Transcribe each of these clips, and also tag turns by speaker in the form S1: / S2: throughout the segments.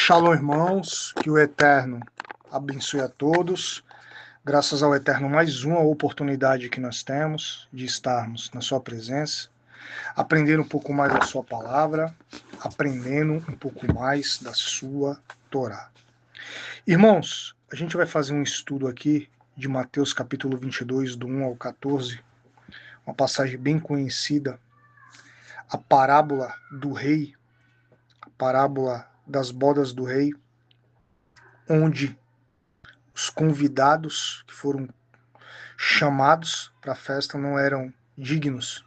S1: Shalom, irmãos, que o Eterno abençoe a todos. Graças ao Eterno, mais uma oportunidade que nós temos de estarmos na sua presença, aprendendo um pouco mais da sua palavra, aprendendo um pouco mais da sua Torá. Irmãos, a gente vai fazer um estudo aqui de Mateus capítulo 22, do 1 ao 14, uma passagem bem conhecida, a parábola do rei, a parábola das bodas do rei, onde os convidados que foram chamados para a festa não eram dignos.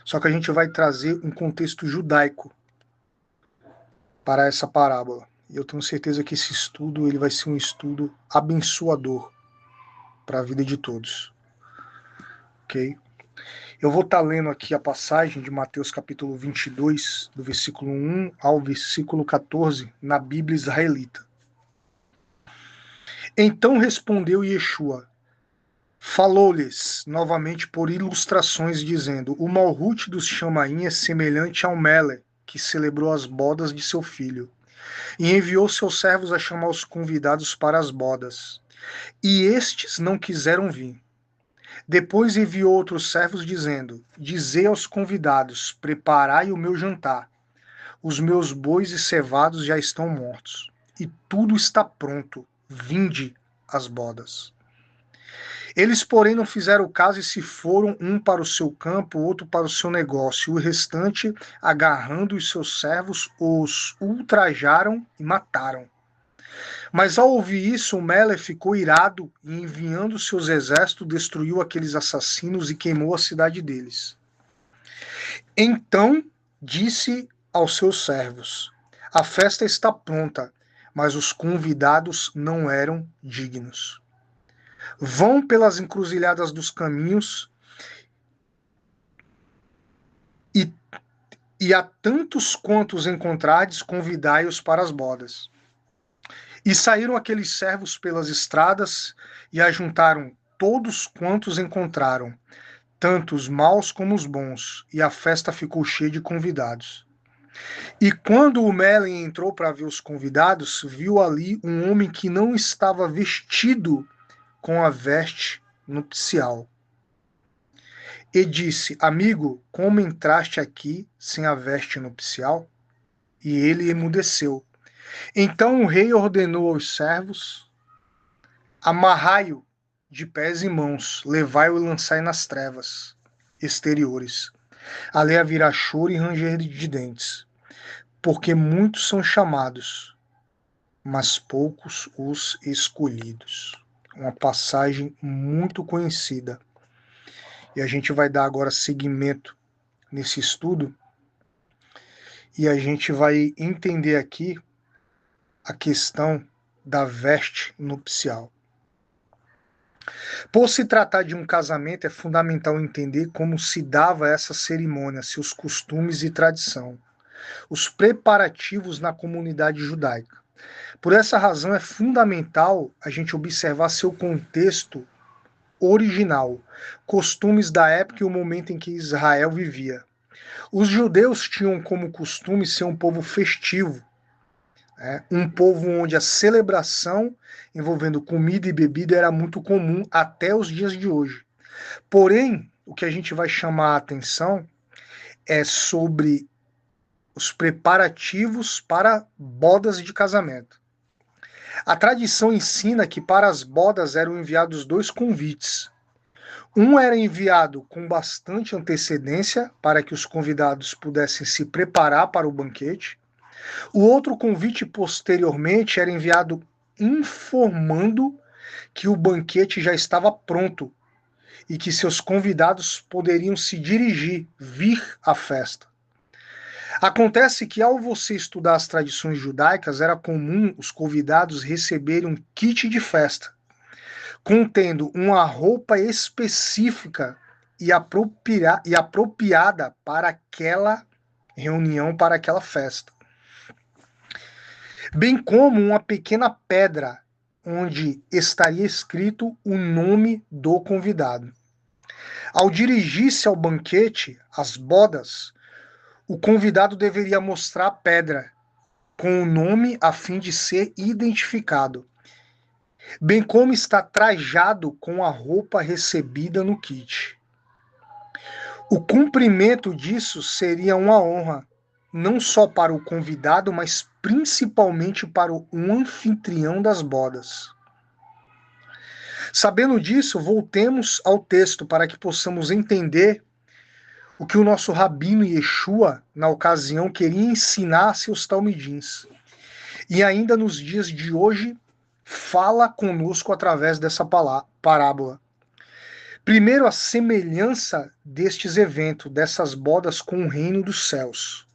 S1: Só que a gente vai trazer um contexto judaico para essa parábola. E eu tenho certeza que esse estudo ele vai ser um estudo abençoador para a vida de todos. Ok? Eu vou estar lendo aqui a passagem de Mateus capítulo 22, do versículo 1 ao versículo 14, na Bíblia israelita. Então respondeu Yeshua, falou-lhes novamente por ilustrações, dizendo: o Malhut dos Chamaim é semelhante ao Mele, que celebrou as bodas de seu filho, e enviou seus servos a chamar os convidados para as bodas. E estes não quiseram vir. Depois enviou outros servos, dizendo: dizei aos convidados: preparai o meu jantar. Os meus bois e cevados já estão mortos, e tudo está pronto. Vinde às bodas. Eles, porém, não fizeram caso e se foram, um para o seu campo, outro para o seu negócio. O restante, agarrando os seus servos, os ultrajaram e mataram. Mas ao ouvir isso, o Mele ficou irado e, enviando seus exércitos, destruiu aqueles assassinos e queimou a cidade deles. Então disse aos seus servos: a festa está pronta, mas os convidados não eram dignos. Vão pelas encruzilhadas dos caminhos e a tantos quantos encontrardes, convidai-os para as bodas. E saíram aqueles servos pelas estradas e ajuntaram todos quantos encontraram, tanto os maus como os bons, e a festa ficou cheia de convidados. E quando o Mele entrou para ver os convidados, viu ali um homem que não estava vestido com a veste nupcial. E disse: amigo, como entraste aqui sem a veste nupcial? E ele emudeceu. Então o rei ordenou aos servos: amarrai-o de pés e mãos, levai-o e lançai nas trevas exteriores. Ali haverá choro e ranger de dentes, porque muitos são chamados, mas poucos os escolhidos. Uma passagem muito conhecida. E a gente vai dar agora seguimento nesse estudo e a gente vai entender aqui a questão da veste nupcial. Por se tratar de um casamento, é fundamental entender como se dava essa cerimônia, seus costumes e tradição, os preparativos na comunidade judaica. Por essa razão, é fundamental a gente observar seu contexto original, costumes da época e o momento em que Israel vivia. Os judeus tinham como costume ser um povo festivo, um povo onde a celebração envolvendo comida e bebida era muito comum até os dias de hoje. Porém, o que a gente vai chamar a atenção é sobre os preparativos para bodas de casamento. A tradição ensina que para as bodas eram enviados 2 convites. Um era enviado com bastante antecedência para que os convidados pudessem se preparar para o banquete. O outro convite posteriormente era enviado informando que o banquete já estava pronto e que seus convidados poderiam se dirigir, vir à festa. Acontece que ao você estudar as tradições judaicas, era comum os convidados receberem um kit de festa, contendo uma roupa específica e apropriada para aquela reunião, para aquela festa. Bem como uma pequena pedra onde estaria escrito o nome do convidado. Ao dirigir-se ao banquete, às bodas, o convidado deveria mostrar a pedra com o nome a fim de ser identificado, bem como está trajado com a roupa recebida no kit. O cumprimento disso seria uma honra, não só para o convidado, mas principalmente para o anfitrião das bodas. Sabendo disso, voltemos ao texto para que possamos entender o que o nosso rabino Yeshua, na ocasião, queria ensinar a seus talmidins. E ainda nos dias de hoje, fala conosco através dessa parábola. Primeiro, a semelhança destes eventos, dessas bodas com o reino dos céus.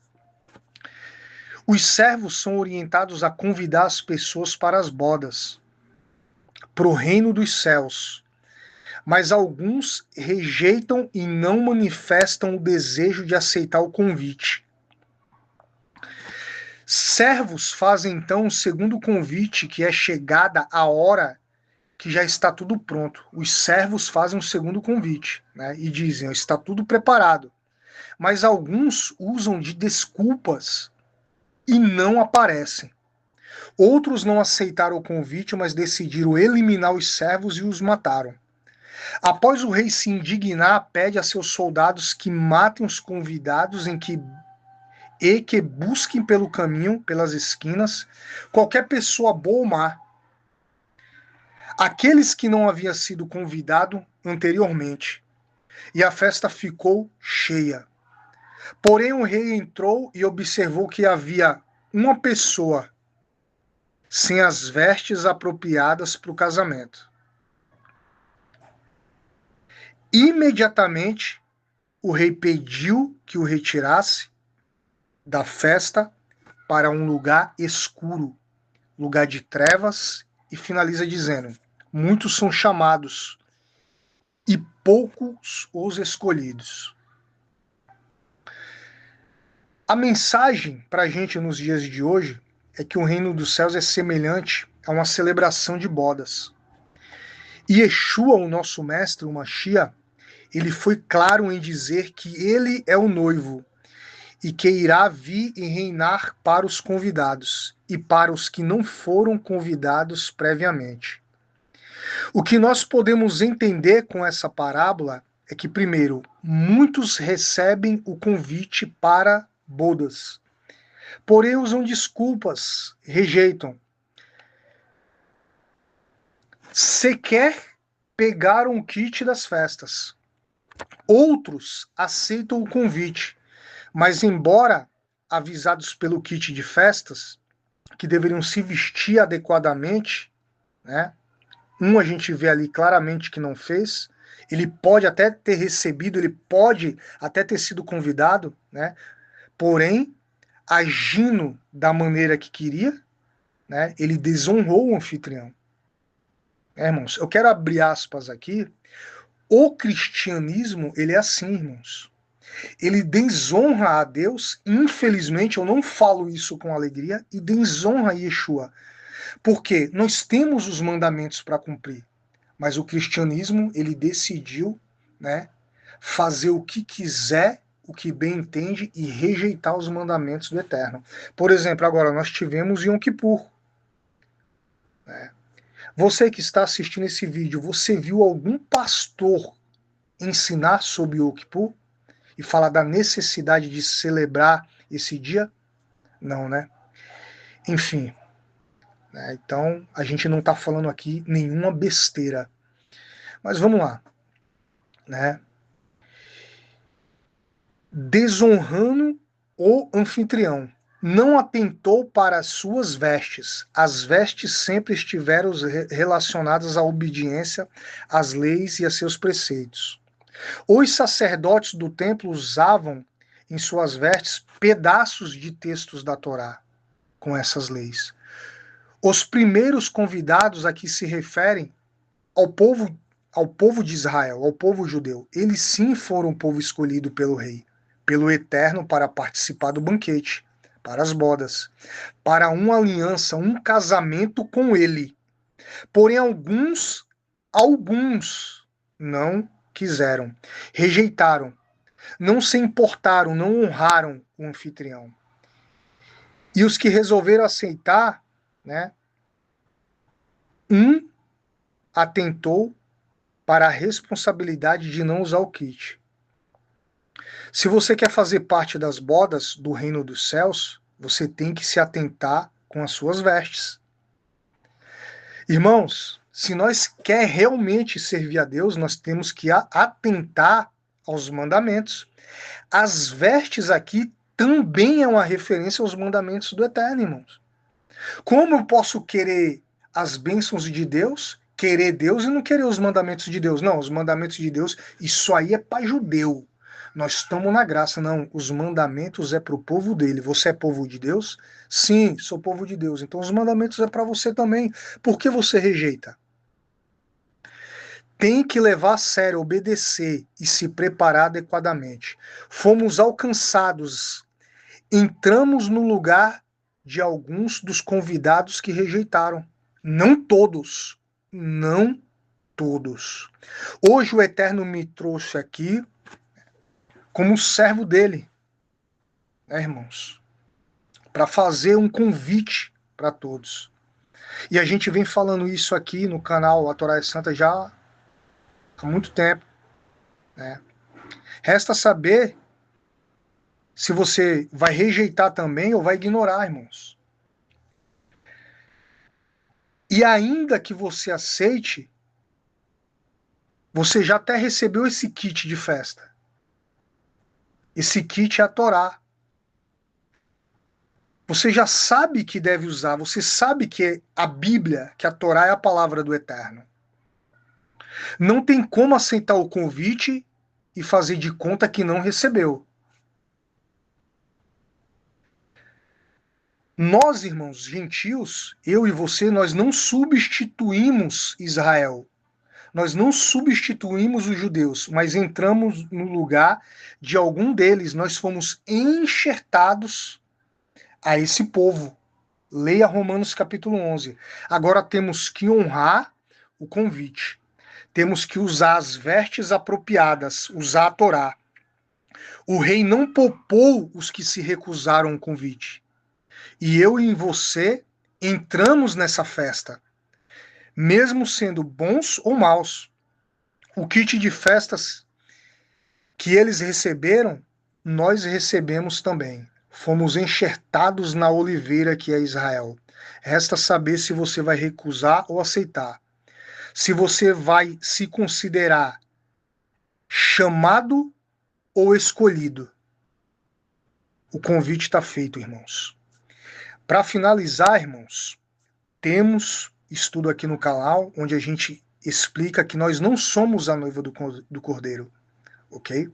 S1: Os servos são orientados a convidar as pessoas para as bodas, para o reino dos céus. Mas alguns rejeitam e não manifestam o desejo de aceitar o convite. Servos fazem então o segundo convite, que é chegada a hora que já está tudo pronto. Os servos fazem o segundo convite, né, e dizem, está tudo preparado. Mas alguns usam de desculpas e não aparecem. Outros não aceitaram o convite, mas decidiram eliminar os servos e os mataram. Após o rei se indignar, pede a seus soldados que matem os convidados e que busquem pelo caminho, pelas esquinas, qualquer pessoa boa ou má. Aqueles que não haviam sido convidados anteriormente. E a festa ficou cheia. Porém, o rei entrou e observou que havia uma pessoa sem as vestes apropriadas para o casamento. Imediatamente, o rei pediu que o retirasse da festa para um lugar escuro, lugar de trevas, e finaliza dizendo: muitos são chamados e poucos os escolhidos. A mensagem para a gente nos dias de hoje é que o reino dos céus é semelhante a uma celebração de bodas. E Yeshua, o nosso mestre, o Mashiach, ele foi claro em dizer que ele é o noivo e que irá vir e reinar para os convidados e para os que não foram convidados previamente. O que nós podemos entender com essa parábola é que, primeiro, muitos recebem o convite para bodas, porém usam desculpas, rejeitam. Sequer pegaram o kit das festas. Outros aceitam o convite, mas embora avisados pelo kit de festas, que deveriam se vestir adequadamente, né? A gente vê ali claramente que não fez. Ele pode até ter recebido, ele pode até ter sido convidado, né? Porém, agindo da maneira que queria, né? Ele desonrou o anfitrião. Irmãos, eu quero abrir aspas aqui. O cristianismo, ele é assim, irmãos. Ele desonra a Deus, infelizmente, eu não falo isso com alegria, e desonra a Yeshua. Porque nós temos os mandamentos para cumprir, mas o cristianismo, ele decidiu, né, fazer o que quiser, o que bem entende, e rejeitar os mandamentos do Eterno. Por exemplo, agora nós tivemos Yom Kippur. Né? Você que está assistindo esse vídeo, você viu algum pastor ensinar sobre Yom Kippur? E falar da necessidade de celebrar esse dia? Não, né? Enfim, né? Então a gente não está falando aqui nenhuma besteira. Mas vamos lá, né? Desonrando o anfitrião, não atentou para as suas vestes. As vestes sempre estiveram relacionadas à obediência às leis e a seus preceitos. Os sacerdotes do templo usavam em suas vestes pedaços de textos da Torá com essas leis. Os primeiros convidados a que se referem ao povo de Israel, ao povo judeu. Eles sim foram o povo escolhido pelo rei, pelo Eterno, para participar do banquete, para as bodas, para uma aliança, um casamento com ele. Porém, alguns não quiseram, rejeitaram, não se importaram, não honraram o anfitrião. E os que resolveram aceitar, né, um atentou para a responsabilidade de não usar o kit. Se você quer fazer parte das bodas do reino dos céus, você tem que se atentar com as suas vestes. Irmãos, se nós quer realmente servir a Deus, nós temos que atentar aos mandamentos. As vestes aqui também é uma referência aos mandamentos do Eterno, irmãos. Como eu posso querer as bênçãos de Deus, querer Deus e não querer os mandamentos de Deus? Não, os mandamentos de Deus, isso aí é para judeu. Nós estamos na graça, não. Os mandamentos é para o povo dele. Você é povo de Deus? Sim, sou povo de Deus. Então os mandamentos é para você também. Por que você rejeita? Tem que levar a sério, obedecer e se preparar adequadamente. Fomos alcançados, entramos no lugar de alguns dos convidados que rejeitaram. Não todos. Não todos. Hoje o Eterno me trouxe aqui como servo dele, né, irmãos? Para fazer um convite para todos. E a gente vem falando isso aqui no canal A Torá é Santa já há muito tempo, né? Resta saber se você vai rejeitar também ou vai ignorar, irmãos. E ainda que você aceite, você já até recebeu esse kit de festa. Esse kit é a Torá. Você já sabe que deve usar, você sabe que a Bíblia, que a Torá é a palavra do Eterno. Não tem como aceitar o convite e fazer de conta que não recebeu. Nós, irmãos gentios, eu e você, nós não substituímos Israel. Nós não substituímos os judeus, mas entramos no lugar de algum deles. Nós fomos enxertados a esse povo. Leia Romanos capítulo 11. Agora temos que honrar o convite. Temos que usar as vestes apropriadas, usar a Torá. O rei não poupou os que se recusaram ao convite. E eu e você entramos nessa festa, mesmo sendo bons ou maus. O kit de festas que eles receberam, nós recebemos também. Fomos enxertados na oliveira que é Israel. Resta saber se você vai recusar ou aceitar. Se você vai se considerar chamado ou escolhido. O convite está feito, irmãos. Para finalizar, irmãos, temos estudo aqui no canal onde a gente explica que nós não somos a noiva do Cordeiro, ok?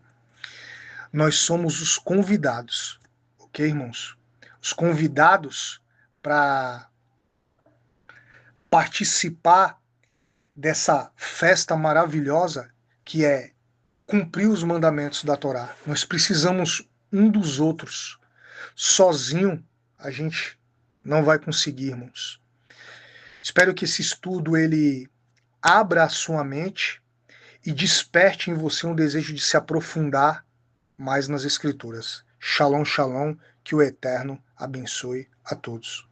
S1: Nós somos os convidados, ok, irmãos? Os convidados para participar dessa festa maravilhosa que é cumprir os mandamentos da Torá. Nós precisamos um dos outros. Sozinho a gente não vai conseguir, irmãos. Espero que esse estudo ele abra a sua mente e desperte em você um desejo de se aprofundar mais nas Escrituras. Shalom, shalom, que o Eterno abençoe a todos.